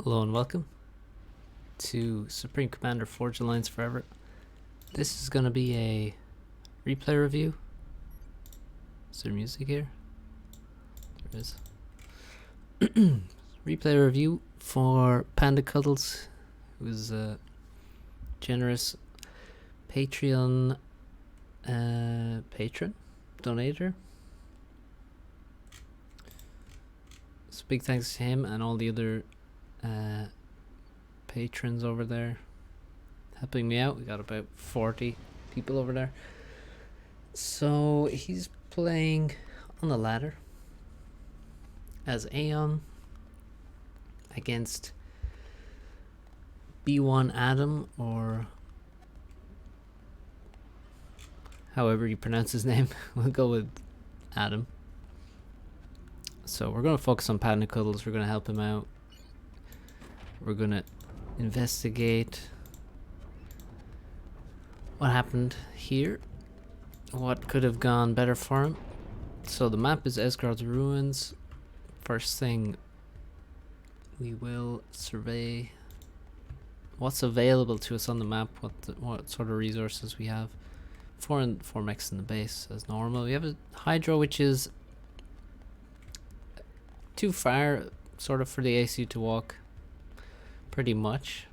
Hello and welcome to Supreme Commander Forge Alliance Forever. This is going to be a replay review. Is there music here? There is. Replay review for Panda Cuddles, who's a generous Patreon patron, donator. So big thanks to him and all the other patrons over there helping me out. We got about 40 people over there. So he's playing on the ladder as Aeon against B1 Adam, or however you pronounce his name. We'll go with Adam. So we're going to focus on Panda Cuddles. We're going to help him out. We're going to investigate what happened here, what could have gone better for him. So the map is Esgaroth Ruins. First thing, we will survey what's available to us on the map, what sort of resources we have. 4 mechs in the base as normal. We have a Hydro, which is too far sort of for the AC to walk, pretty much,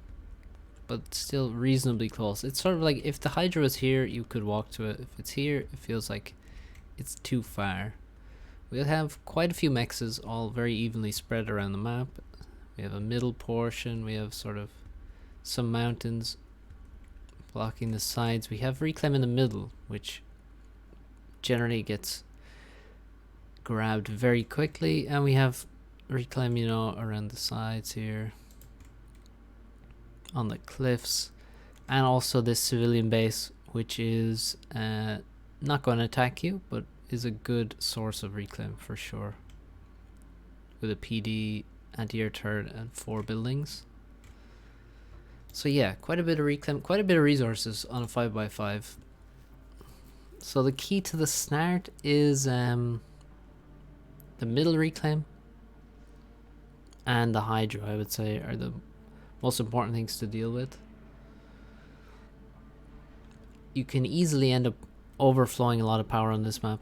but still reasonably close. It's sort of like if the Hydro is here, you could walk to it. If it's here, it feels like it's too far. We'll have quite a few mexes, all very evenly spread around the map. We have a middle portion, we have sort of some mountains blocking the sides. We have Reclaim in the middle, which generally gets grabbed very quickly, and we have Reclaim, you know, around the sides here on the cliffs, and also this civilian base, which is not going to attack you, but is a good source of reclaim for sure, with a PD, anti-air turret, and 4 buildings. So yeah, quite a bit of reclaim, quite a bit of resources on a 5x5. So the key to the start is the middle reclaim and the Hydro, I would say, are the most important things to deal with. You can easily end up overflowing a lot of power on this map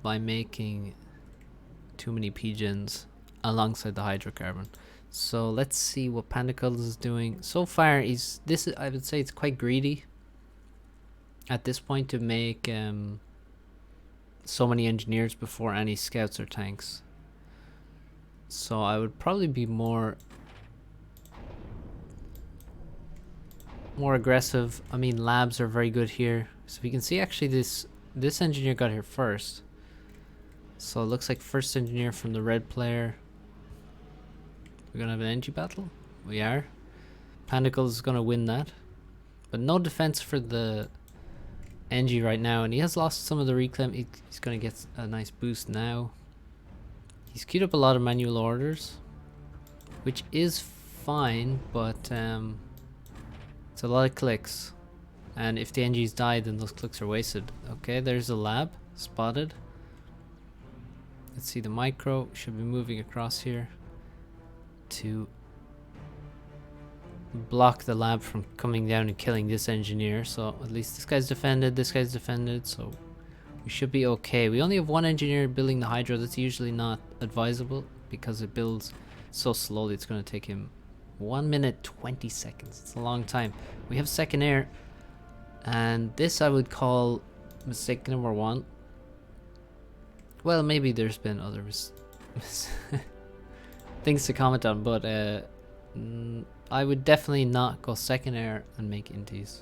by making too many PGens alongside the hydrocarbon. So let's see what Panda Cuddles is doing. So far, I would say it's quite greedy at this point to make so many engineers before any scouts or tanks. So I would probably be more aggressive. I mean, labs are very good here. So we can see actually this engineer got here first. So it looks like first engineer from the red player. We're gonna have an energy battle. We are. Panda Cuddles is gonna win that, but no defense for the NG right now, and he has lost some of the reclaim. He's gonna get a nice boost now. He's queued up a lot of manual orders, which is fine, but it's a lot of clicks, and if the NGs die, then those clicks are wasted. Okay, there's a lab spotted. Let's see, the micro should be moving across here to block the lab from coming down and killing this engineer. So at least this guy's defended, so we should be okay. We only have 1 engineer building the Hydro. That's usually not advisable because it builds so slowly. It's going to take him 1 minute 20 seconds. It's a long time. We have second air, and this I would call mistake number 1. Well, maybe there's been other things to comment on, but I would definitely not go second air and make inties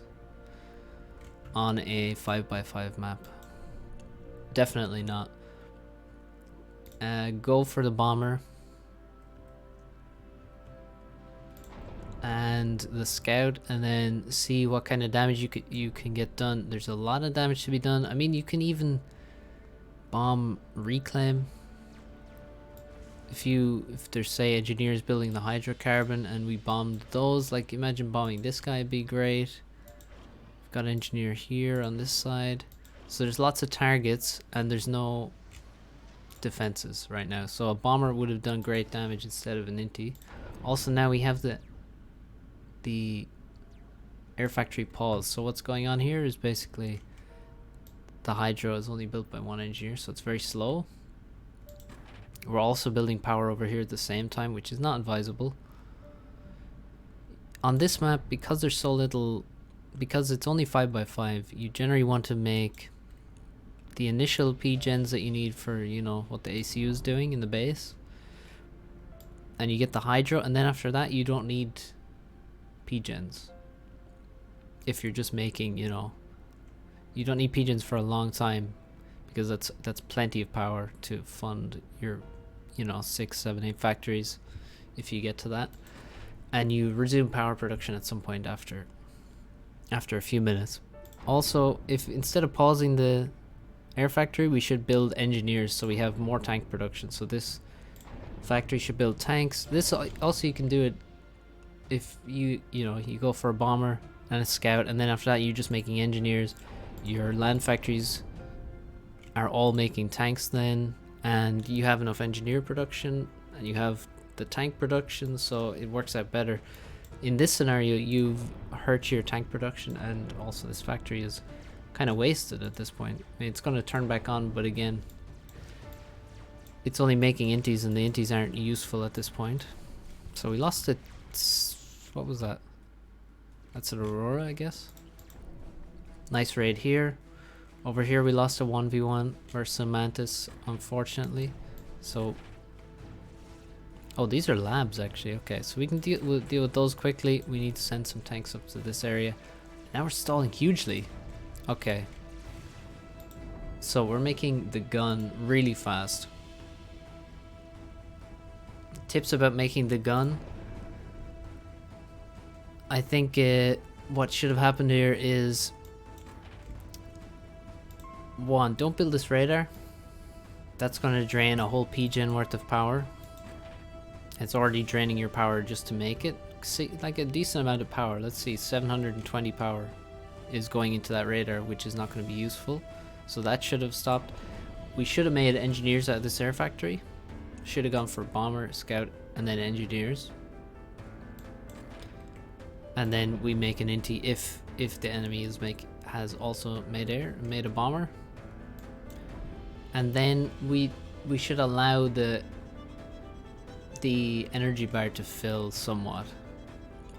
on a 5x5 map. Definitely not. Go for the bomber and the scout, and then see what kind of damage you can get done. There's a lot of damage to be done. I mean, you can even bomb reclaim if there's, say, engineers building the hydrocarbon and we bombed those. Like, imagine bombing this guy would be great. We've got engineer here on this side, so there's lots of targets and there's no defenses right now. So a bomber would have done great damage instead of an inti. Also now we have the air factory pause. So what's going on here is basically the hydro is only built by one engineer, so it's very slow. We're also building power over here at the same time, which is not advisable. On this map, because there's so little, because it's only 5x5, you generally want to make the initial P-gens that you need for, you know, what the ACU is doing in the base. And you get the hydro, and then after that you don't need P-gens. If you're just making, you know, you don't need P-gens for a long time, because that's plenty of power to fund your, you know, 6, 7, 8 factories if you get to that. And you resume power production at some point after a few minutes. Also, if instead of pausing the air factory, we should build engineers so we have more tank production. So this factory should build tanks. This also, you can do it if you know, you go for a bomber and a scout, and then after that you're just making engineers. Your land factories are all making tanks then, and you have enough engineer production and you have the tank production, so it works out better. In this scenario, you've hurt your tank production, and also this factory is kind of wasted at this point. I mean, it's going to turn back on, but again, it's only making inties, and the inties aren't useful at this point. So we lost it. What was that? That's an Aurora, I guess. Nice raid here. Over here we lost a 1v1 versus a Mantis, unfortunately. So, oh, these are labs actually. Okay, so we can we'll deal with those quickly. We need to send some tanks up to this area. Now we're stalling hugely. Okay. So we're making the gun really fast. Tips about making the gun. I think what should have happened here is, one, don't build this radar. That's going to drain a whole P-gen worth of power. It's already draining your power just to make it. See, like a decent amount of power. Let's see, 720 power is going into that radar, which is not going to be useful. So that should have stopped. We should have made engineers out of this air factory. Should have gone for bomber, scout, and then engineers. And then we make an inti if the enemy has also made a bomber. And then we should allow the energy bar to fill somewhat,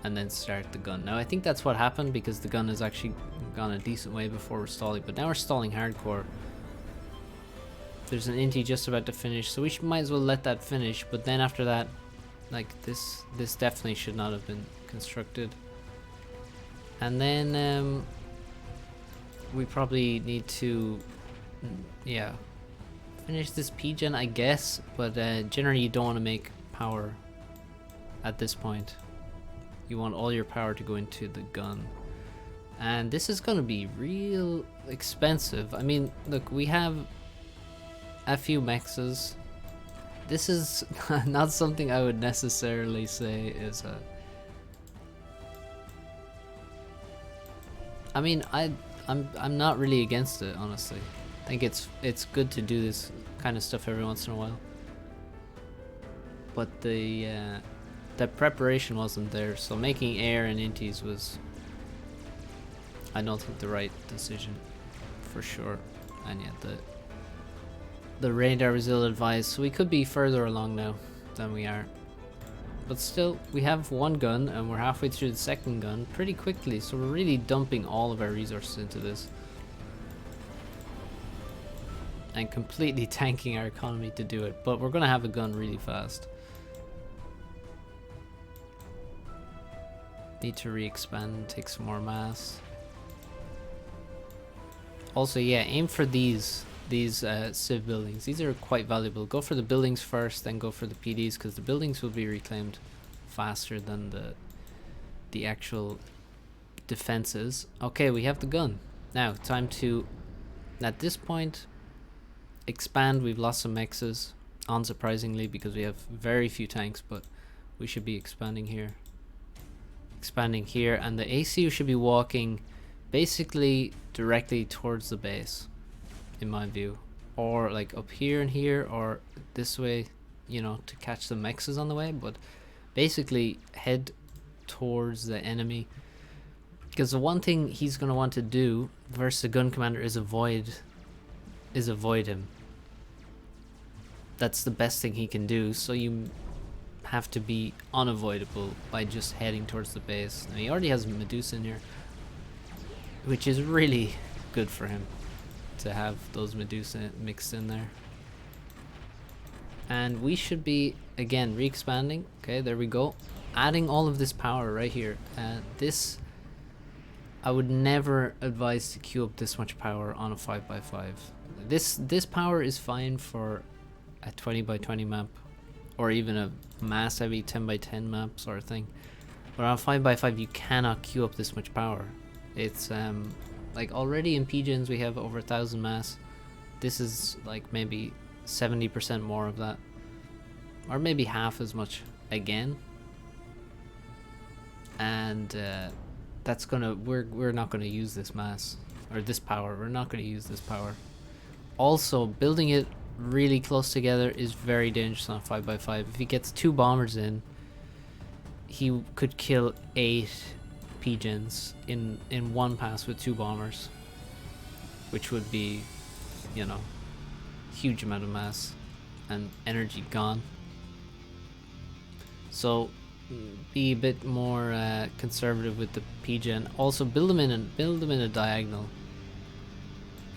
and then start the gun. Now I think that's what happened, because the gun has actually gone a decent way before we're stalling, but now we're stalling hardcore. There's an inti just about to finish, so we might as well let that finish. But then after that, like this definitely should not have been constructed. And then we probably need to, yeah, finish this P-gen, I guess. But generally you don't want to make power at this point. You want all your power to go into the gun, and this is going to be real expensive. I mean, look, we have a few mexes. This is not something I would necessarily say is a, I mean, I'm not really against it, honestly. I think it's good to do this kind of stuff every once in a while. But the preparation wasn't there, so making air and inties was, I don't think, the right decision for sure. And yet the radar was ill-advised, so we could be further along now than we are. But still, we have one gun and we're halfway through the second gun pretty quickly, so we're really dumping all of our resources into this and completely tanking our economy to do it. But we're gonna have a gun really fast. Need to re-expand, take some more mass. Also, yeah, aim for these civ buildings. These are quite valuable. Go for the buildings first, then go for the PDs, because the buildings will be reclaimed faster than the actual defenses. Okay, we have the gun. Now, time to, at this point, expand. We've lost some mexes, unsurprisingly, because we have very few tanks, but we should be expanding here. Expanding here, and the ACU should be walking basically directly towards the base, in my view, or like up here and here, or this way, you know, to catch the mexes on the way. But basically head towards the enemy. Because the one thing he's going to want to do versus the gun commander is avoid him. That's the best thing he can do, so you have to be unavoidable by just heading towards the base. Now he already has Medusa in here, which is really good for him to have those Medusa mixed in there. And we should be, again, re-expanding. Okay, there we go. Adding all of this power right here. This, I would never advise to queue up this much power on a 5x5. This power is fine for a 20x20 map, or even a mass heavy 10x10 map sort of thing. But on a 5x5 you cannot queue up this much power. It's like already in PGens we have over 1,000 mass. This is like maybe 70% more of that, or maybe half as much again. And that's gonna, we're not gonna use this mass or this power. We're not gonna use this power. Also, building it really close together is very dangerous on 5x5. If he gets 2 bombers in, he could kill 8 PGens in one pass with 2 bombers, which would be, you know, huge amount of mass and energy gone. So be a bit more conservative with the PGen. Also, build them in a diagonal.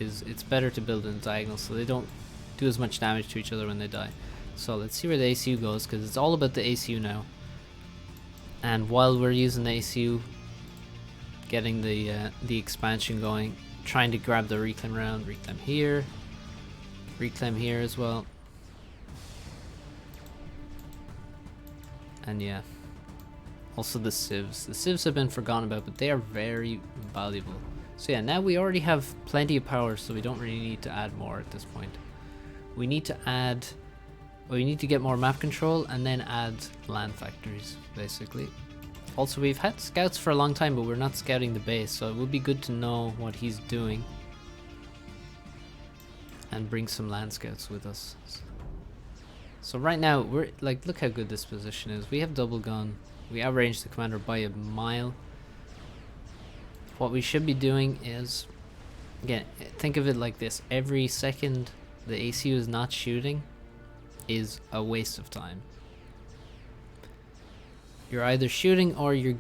It's better to build in a diagonal so they don't do as much damage to each other when they die. So let's see where the ACU goes, because it's all about the ACU now. And while we're using the ACU, getting the expansion going, trying to grab the reclaim round, reclaim here as well. And yeah, also the civs have been forgotten about, but they are very valuable. So yeah, now we already have plenty of power, so we don't really need to add more at this point. We need to add, well, we need to get more map control and then add land factories, basically. Also, we've had scouts for a long time, but we're not scouting the base, so it would be good to know what he's doing and bring some land scouts with us. So right now, we're like, look how good this position is. We have double gun. We outranged the commander by a mile. What we should be doing is, again, think of it like this. Every second the ACU is not shooting is a waste of time. You're either shooting or you're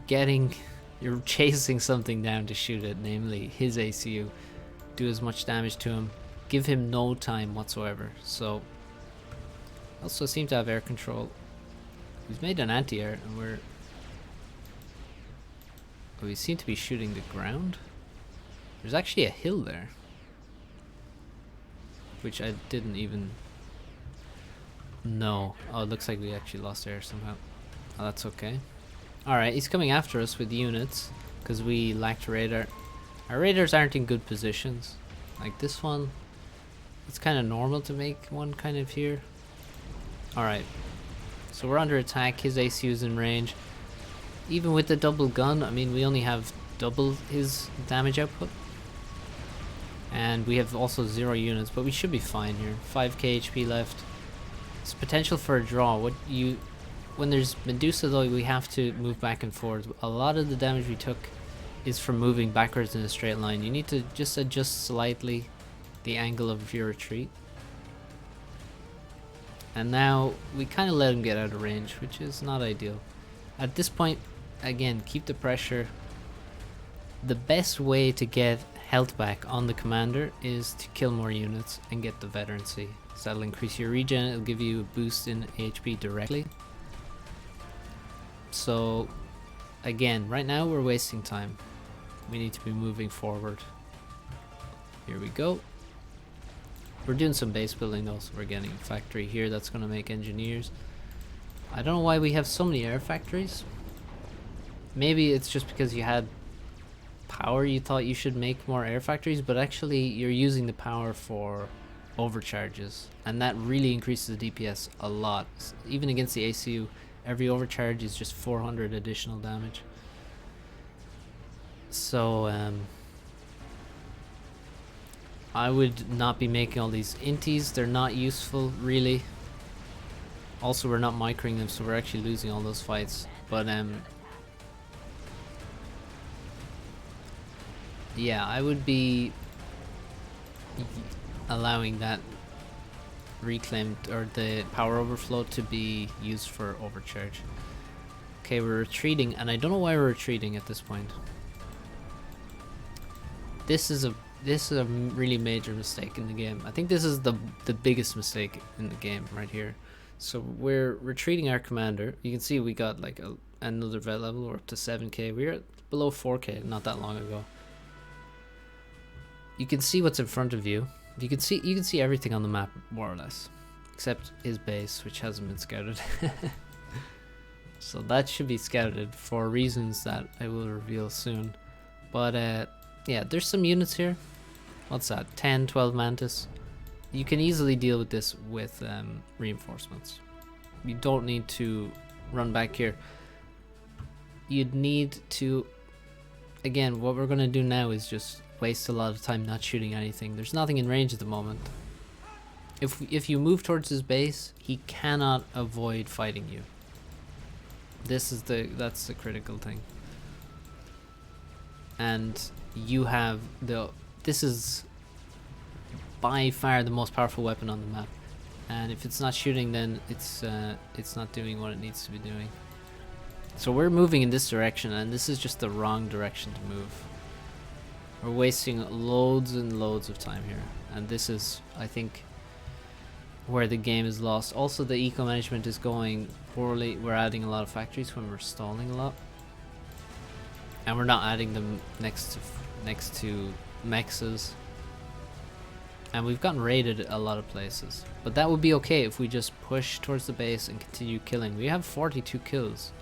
chasing something down to shoot it, namely his ACU. Do as much damage to him. Give him no time whatsoever. So, also seem to have air control. We've made an anti-air and we seem to be shooting the ground. There's actually a hill there, which I didn't even know. Oh, it looks like we actually lost air somehow. Oh, that's okay. Alright, he's coming after us with units because we lacked radar. Our radars aren't in good positions. Like this one, it's kind of normal to make one kind of here. Alright, so we're under attack. His ACU's in range. Even with the double gun, I mean, we only have double his damage output. And we have also 0 units, but we should be fine here. 5k HP left. It's potential for a draw. When there's Medusa though, we have to move back and forth. A lot of the damage we took is from moving backwards in a straight line. You need to just adjust slightly the angle of your retreat. And now we kind of let him get out of range, which is not ideal. At this point, again, keep the pressure. The best way to get health back on the commander is to kill more units and get the veterancy. So that'll increase your regen, it'll give you a boost in HP directly. So again, right now we're wasting time. We need to be moving forward. Here we go. We're doing some base building though, so we're getting a factory here that's going to make engineers. I don't know why we have so many air factories. Maybe it's just because you had power, you thought you should make more air factories, but actually you're using the power for overcharges, and that really increases the DPS a lot. Even against the ACU, every overcharge is just 400 additional damage. So I would not be making all these inties. They're not useful really. Also, we're not microing them, so we're actually losing all those fights. But yeah, I would be allowing that reclaimed or the power overflow to be used for overcharge. Okay, we're retreating, and I don't know why we're retreating at this point. This is a really major mistake in the game. I think this is the biggest mistake in the game right here. So we're retreating our commander. You can see we got like another vet level. We're up to 7k. We were below 4k not that long ago. You can see what's in front of you. You can see everything on the map more or less, except his base, which hasn't been scouted. So that should be scouted for reasons that I will reveal soon. But yeah, there's some units here. What's that? 10, 12 mantis. You can easily deal with this with reinforcements. You don't need to run back here. You'd need to, again, what we're going to do now is just waste a lot of time not shooting anything. There's nothing in range at the moment. If you move towards his base, he cannot avoid fighting you. That's the critical thing. And you have this is by far the most powerful weapon on the map, and if it's not shooting, then it's not doing what it needs to be doing. So we're moving in this direction, and this is just the wrong direction to move. We're wasting loads and loads of time here, and this is, I think, where the game is lost. Also, the eco management is going poorly. We're adding a lot of factories when we're stalling a lot, and we're not adding them next to mexes. And we've gotten raided a lot of places, but that would be okay if we just push towards the base and continue killing. We have 42 kills.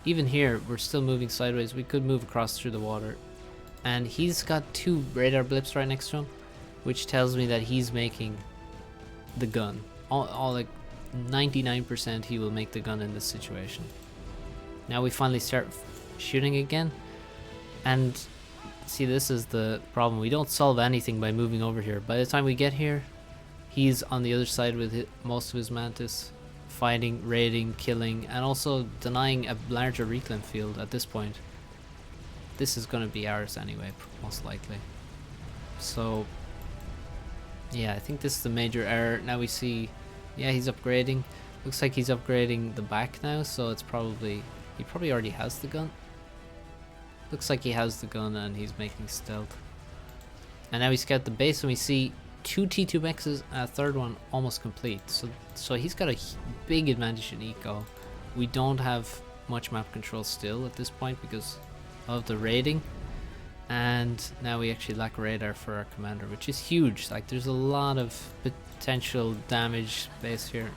Even here, we're still moving sideways. We could move across through the water, and he's got 2 radar blips right next to him, which tells me that he's making the gun. All like 99% he will make the gun in this situation. Now we finally start shooting again, and see, this is the problem. We don't solve anything by moving over here. By the time we get here, he's on the other side with most of his mantis, fighting, raiding, killing, and also denying a larger reclaim field at this point. This is going to be ours anyway, most likely. So yeah, I think this is the major error. Now we see, yeah, he's upgrading. Looks like he's upgrading the back now, so it's probably, he probably already has the gun. Looks like he has the gun and he's making stealth. And now we scout the base and we see 2 T2 mexes and a third one almost complete. So he's got a big advantage in eco. We don't have much map control still at this point because of the raiding. And now we actually lack radar for our commander, which is huge. Like, there's a lot of potential damage base here.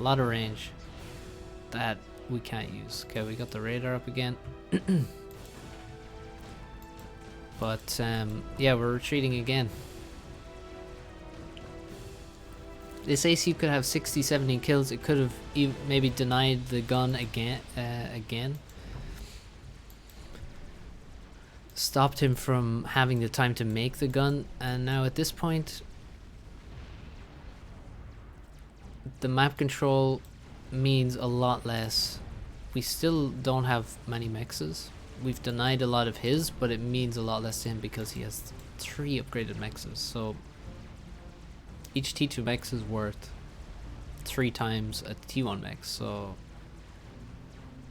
A lot of range that we can't use. Okay, we got the radar up again. But yeah, we're retreating again. This AC could have 60, 70 kills. It could have maybe denied the gun again. Stopped him from having the time to make the gun, and now at this point the map control means a lot less. We still don't have many mexes. We've denied a lot of his, but it means a lot less to him because he has 3 upgraded mexes. So each T2 mex is worth 3 times a T1 mex. So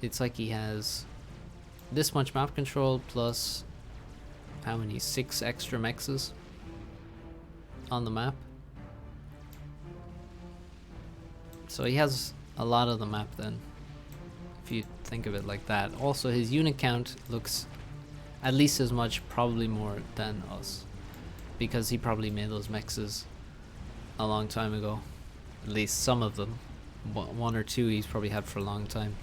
it's like he has this much map control plus how many? 6 extra mexes on the map. So he has a lot of the map then, if you think of it like that. Also, his unit count looks at least as much, probably more than us, because he probably made those mexes a long time ago. At least some of them. 1 or 2 he's probably had for a long time.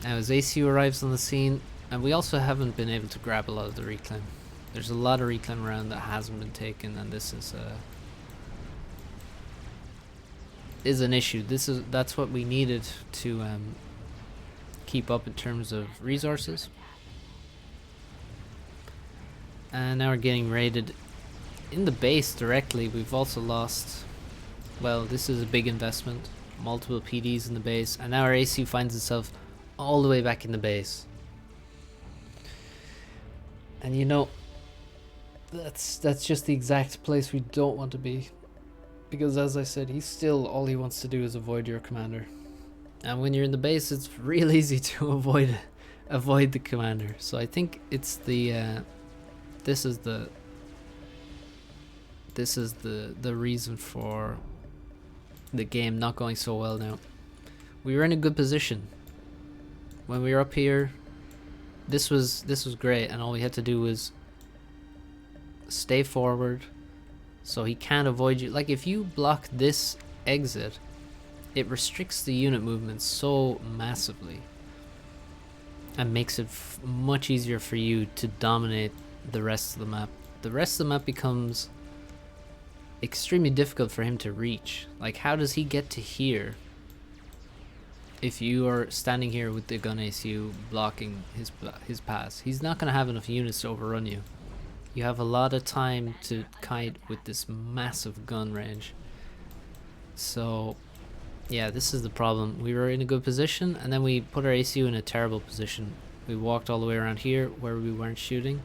Now his ACU arrives on the scene, and we also haven't been able to grab a lot of the reclaim. There's a lot of reclaim around that hasn't been taken, and this is an issue. That's what we needed to keep up in terms of resources. And now we're getting raided in the base directly. We've also lost, well, this is a big investment. multiple PDs in the base, and now our AC finds itself all the way back in the base. And you know, that's just the exact place we don't want to be, because as I said, he's still, all he wants to do is avoid your commander. And when you're in the base, it's real easy to avoid the commander. So I think it's the this is the reason for the game not going so well now. We were in a good position when we were up here. This was great, and all we had to do was stay forward so he can't avoid you. Like, if you block this exit, it restricts the unit movement so massively and makes it much easier for you to dominate the rest of the map. The rest of the map becomes extremely difficult for him to reach. Like, how does he get to here if you are standing here with the gun ACU blocking his pass? He's not going to have enough units to overrun you. You have a lot of time to kite with this massive gun range. So yeah, this is the problem. We were in a good position, and then we put our ACU in a terrible position. We walked all the way around here where we weren't shooting,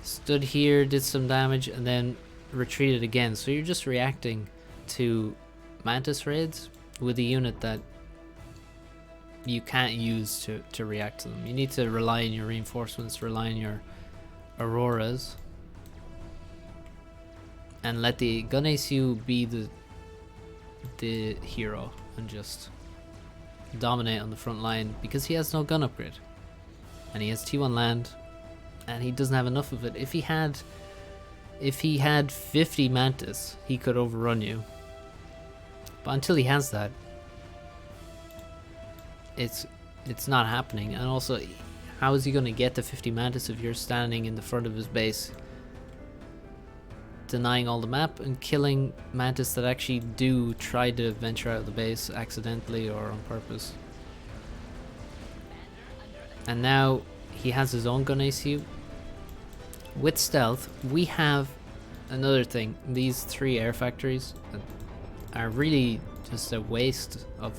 stood here, did some damage, and then retreated again. So you're just reacting to Mantis raids with a unit that you can't use to react to them. You need to rely on your reinforcements, rely on your Auroras, and let the gun ACU be the hero and just dominate on the front line, because he has no gun upgrade and he has T1 land and he doesn't have enough of it. If he had 50 Mantis, he could overrun you, but until he has that, it's not happening. And also, how is he going to get to 50 Mantis if you're standing in the front of his base, denying all the map and killing Mantis that actually do try to venture out of the base accidentally or on purpose? And now he has his own gun ACU. With stealth, we have another thing. These 3 air factories are really just a waste of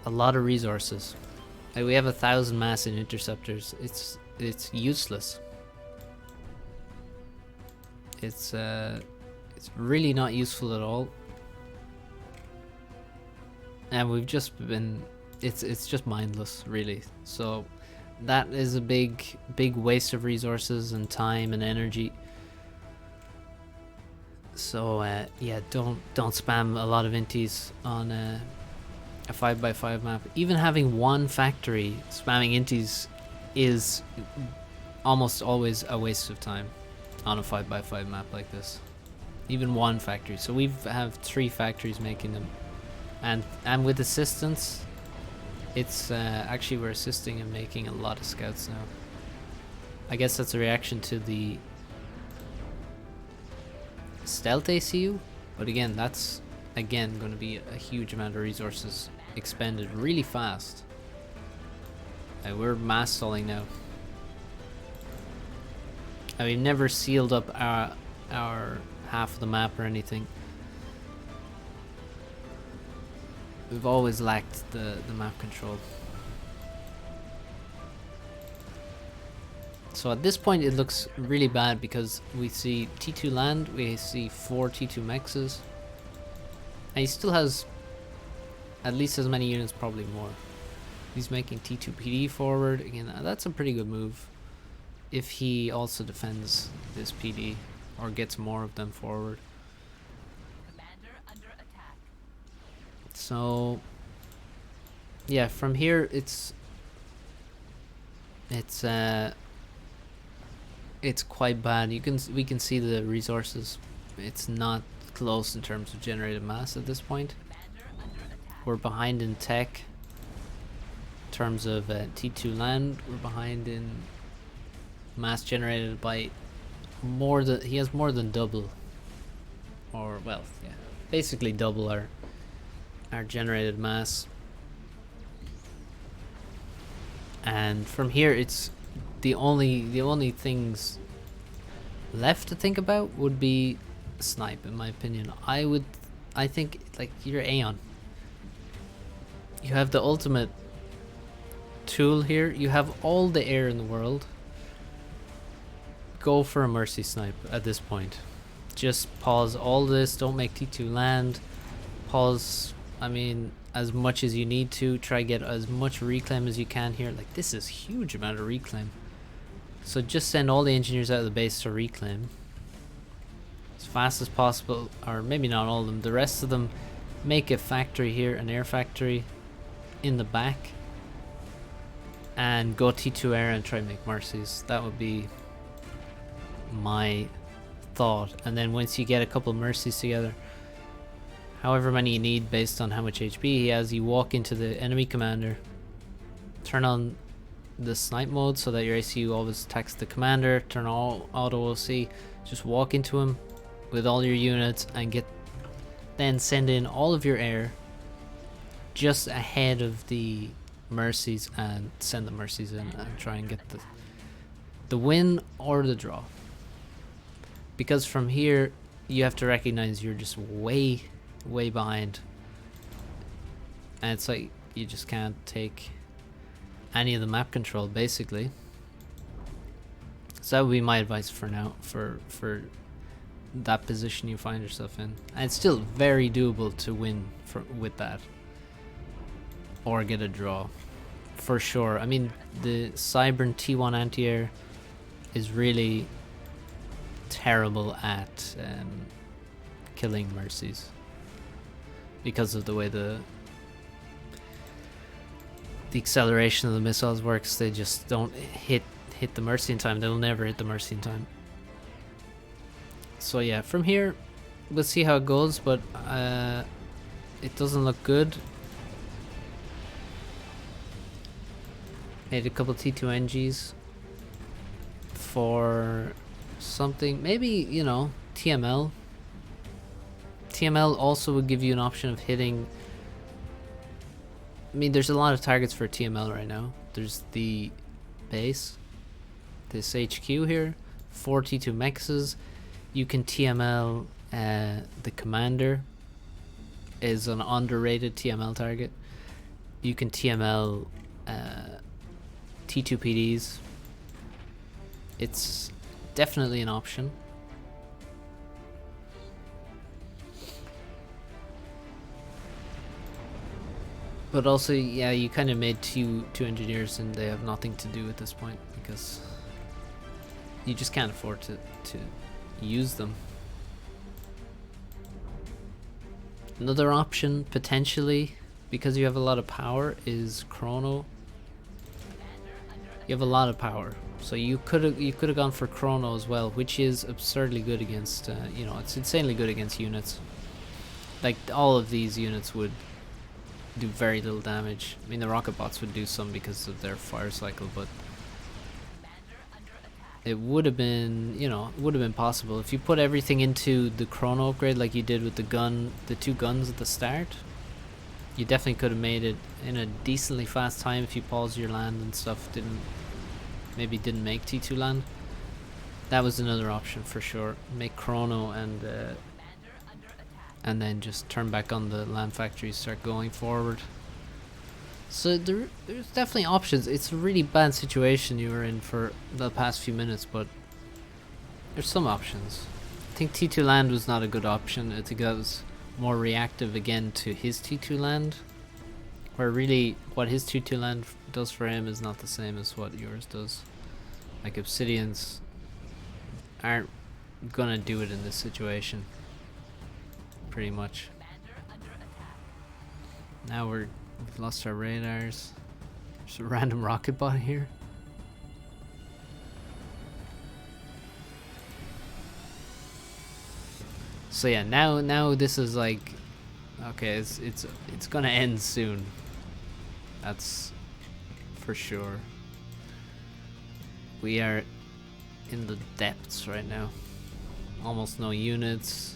a lot of resources. Like, we have 1,000 mass in interceptors. It's useless. It's really not useful at all. And we've just been, it's just mindless, really. So that is a big waste of resources and time and energy. So yeah, don't spam a lot of inties on a 5x5 map. Even having one factory spamming inties is almost always a waste of time on a 5x5 map like this. Even one factory. So we have 3 factories making them, and with assistance, it's actually, we're assisting in making a lot of scouts now. I guess that's a reaction to the stealth ACU, but again, that's going to be a huge amount of resources expended really fast. We're mass stalling now. We've never sealed up our half of the map or anything. We've always lacked the map control. So at this point it looks really bad, because we see T2 land, we see 4 T2 mexes, and he still has at least as many units, probably more. He's making T2 PD forward. Again, that's a pretty good move if he also defends this PD or gets more of them forward. Commander under attack. So yeah, from here it's quite bad. We can see the resources. It's not close in terms of generated mass at this point. We're behind in tech in terms of T2 land. We're behind in mass generated by more than, he has more than double, or well, yeah, basically double our generated mass. And from here, it's the only things left to think about would be snipe, in my opinion. I think, like, you're Aeon, You have the ultimate tool here. You have all the air in the world. Go for a mercy snipe at this point. Just pause all this. Don't make T2 land. Pause, I mean, as much as you need to. Try get as much reclaim as you can here. Like, this is huge amount of reclaim. So just send all the engineers out of the base to reclaim as fast as possible, or maybe not all of them. The rest of them, make a factory here, an air factory in the back, and go T2 air and try and make mercies. That would be my thought. And then once you get a couple mercies together, however many you need based on how much HP he has, you walk into the enemy commander, turn on the snipe mode so that your ACU always attacks the commander, turn all auto OC, just walk into him with all your units and then send in all of your air just ahead of the mercies and send the mercies in and try and get the win or the draw. Because from here you have to recognize you're just way behind, and it's like you just can't take any of the map control basically. So that would be my advice for now, for that position you find yourself in. And it's still very doable to win with that, or get a draw for sure. I mean, the Cybern T1 anti-air is really terrible at killing mercies because of the way the acceleration of the missiles works. They just don't hit the mercy in time. They'll never hit the mercy in time. So yeah, from here we'll see how it goes, but it doesn't look good. Made a couple T2 NGs for something, maybe, you know, TML. TML also would give you an option of hitting. I mean, there's a lot of targets for TML right now. There's the base, this HQ here, 4 T2 mexes. You can TML the commander, is an underrated TML target. You can TML T2 PDs. It's definitely an option. But also, yeah, you kind of made two engineers and they have nothing to do at this point because you just can't afford to use them. Another option, potentially, because you have a lot of power, is Chrono. You have a lot of power, so you could have gone for Chrono as well, which is absurdly good against, you know, it's insanely good against units. Like, all of these units would do very little damage. I mean, the rocket bots would do some because of their fire cycle, but it would have been, you know, it would have been possible if you put everything into the Chrono upgrade like you did with the two guns at the start. You definitely could have made it in a decently fast time if you paused your land and stuff. Maybe didn't make T2 land. That was another option for sure. Make Chrono and then just turn back on the land factories, start going forward. So there's definitely options. It's a really bad situation you were in for the past few minutes, but there's some options. I think T2 land was not a good option. I think that was more reactive again to his T2 land, where really what his T2 land does for him is not the same as what yours does. Like, Obsidians aren't gonna do it in this situation, pretty much. Now we've lost our radars. There's a random rocket bot here. So yeah, now this is like, okay, it's gonna end soon. That's for sure. We are in the depths right now. Almost no units.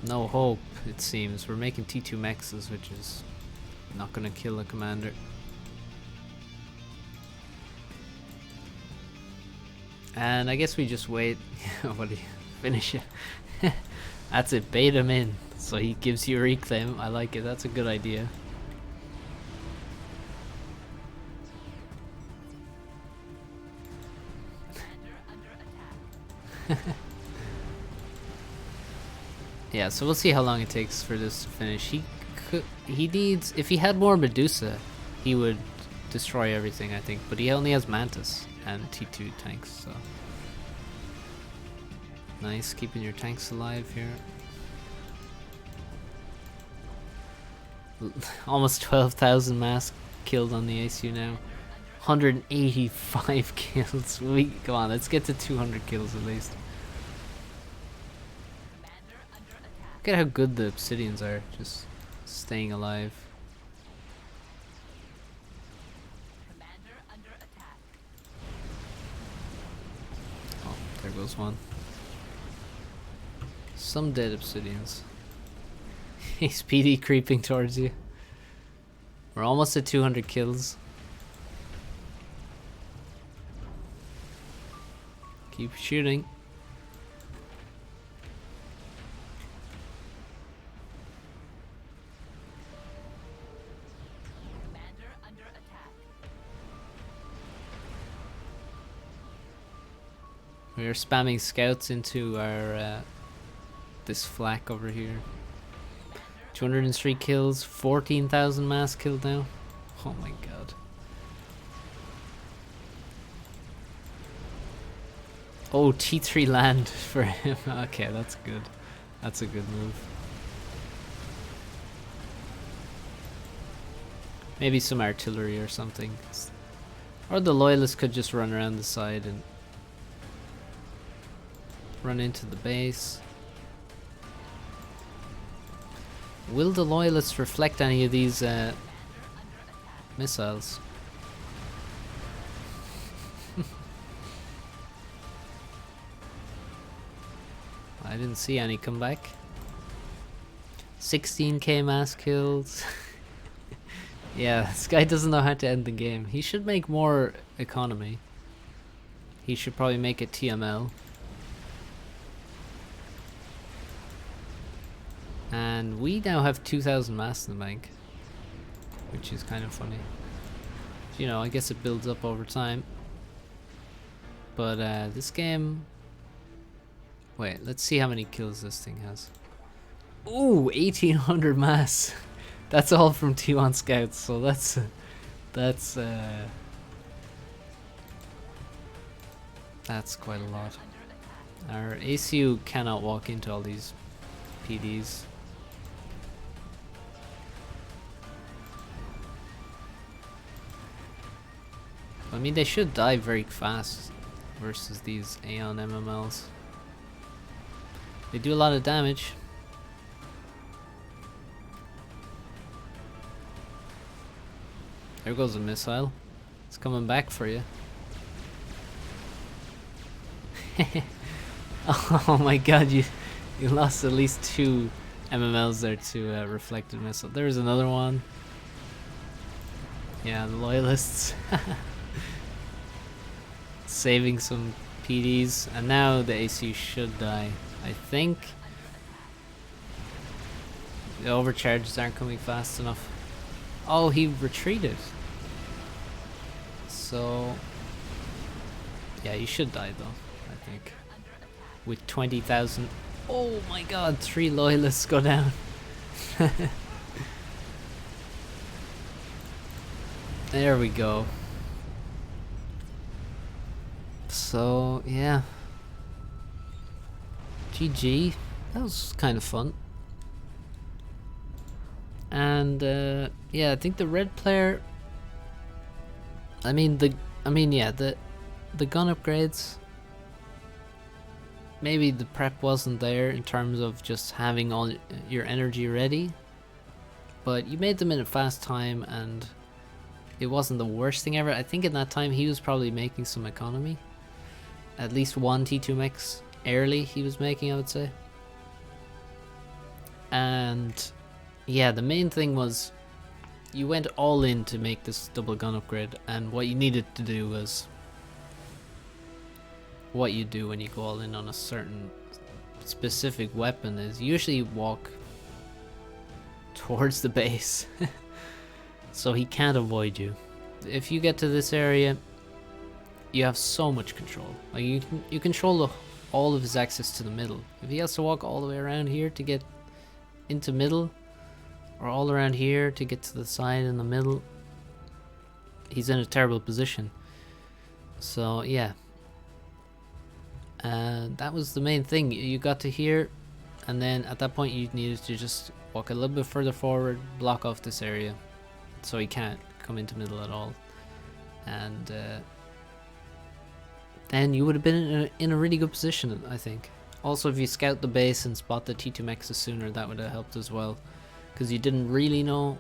No hope, it seems. We're making T2 mexes, which is not gonna kill a commander. And I guess we just wait. What do you finish it? That's it, bait him in. So he gives you a reclaim. I like it. That's a good idea. Commander under attack. Yeah, so we'll see how long it takes for this to finish. He needs, if he had more Medusa, he would destroy everything, I think. But he only has Mantis and T2 tanks, so nice, keeping your tanks alive here. Almost 12,000 mass killed on the ACU now. 185 kills. Come on, let's get to 200 kills at least. Commander under attack. Look at how good the Obsidians are, just staying alive. Commander under attack. Oh, there goes one. Some dead Obsidians. He's PD creeping towards you. We're almost at 200 kills. Keep shooting. Commander under attack. We are spamming scouts into our this flak over here. 203 kills, 14,000 mass killed now. Oh my god. Oh, T3 land for him. Okay, that's good. That's a good move. Maybe some artillery or something. Or the loyalists could just run around the side and run into the base. Will the loyalists reflect any of these missiles? I didn't see any come back. 16k mass kills. Yeah, this guy doesn't know how to end the game. He should make more economy. He should probably make it TML. And we now have 2,000 mass in the bank, which is kind of funny. You know, I guess it builds up over time. But this game... Wait, let's see how many kills this thing has. Ooh, 1,800 mass. That's all from T1 scouts, so that's quite a lot. Our ACU cannot walk into all these PDs. I mean, they should die very fast versus these Aeon MMLs. They do a lot of damage. There goes a missile. It's coming back for you. Oh my god, you lost at least 2 MMLs there to reflected missile. There's another one. Yeah, the loyalists. Saving some PDs, and now the AC should die. I think the overcharges aren't coming fast enough. Oh, he retreated. So yeah, you should die though, I think. With 20,000. Oh my god, 3 loyalists go down. There we go. So yeah, GG. That was kind of fun. And yeah, I think the red player, the gun upgrades, maybe the prep wasn't there in terms of just having all your energy ready, but you made them in a fast time and it wasn't the worst thing ever. I think in that time he was probably making some economy. At least 1 T2 mech early he was making, I would say. And yeah, the main thing was you went all in to make this double gun upgrade, and what you needed to do was what you do when you go all in on a certain specific weapon is usually walk towards the base. So he can't avoid you. If you get to this area, you have so much control. Like you control all of his access to the middle. If he has to walk all the way around here to get into middle, or all around here to get to the side in the middle, he's in a terrible position. So yeah, that was the main thing. You got to here, and then at that point you needed to just walk a little bit further forward, block off this area, so he can't come into middle at all. And then you would have been in a really good position, I think. Also, if you scout the base and spot the T2 mexes sooner, that would have helped as well, because you didn't really know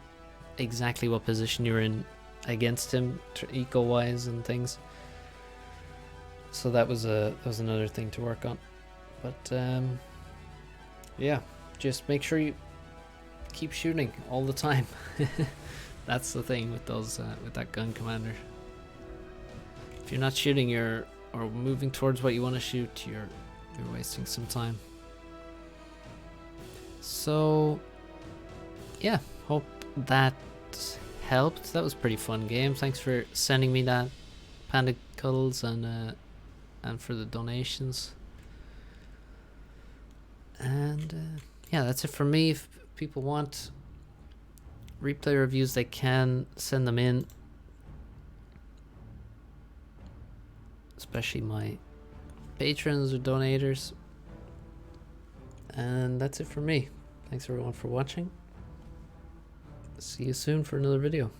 exactly what position you were in against him, eco-wise and things. So that was another thing to work on. But yeah, just make sure you keep shooting all the time. That's the thing with those with that gun commander. If you're not shooting, or moving towards what you want to shoot, you're wasting some time. So yeah, hope that helped. That was a pretty fun game. Thanks for sending me that, Panda Cuddles, and for the donations. And yeah, that's it for me. If people want replay reviews, they can send them in, especially my patrons or donators. And that's it for me. Thanks everyone for watching. See you soon for another video.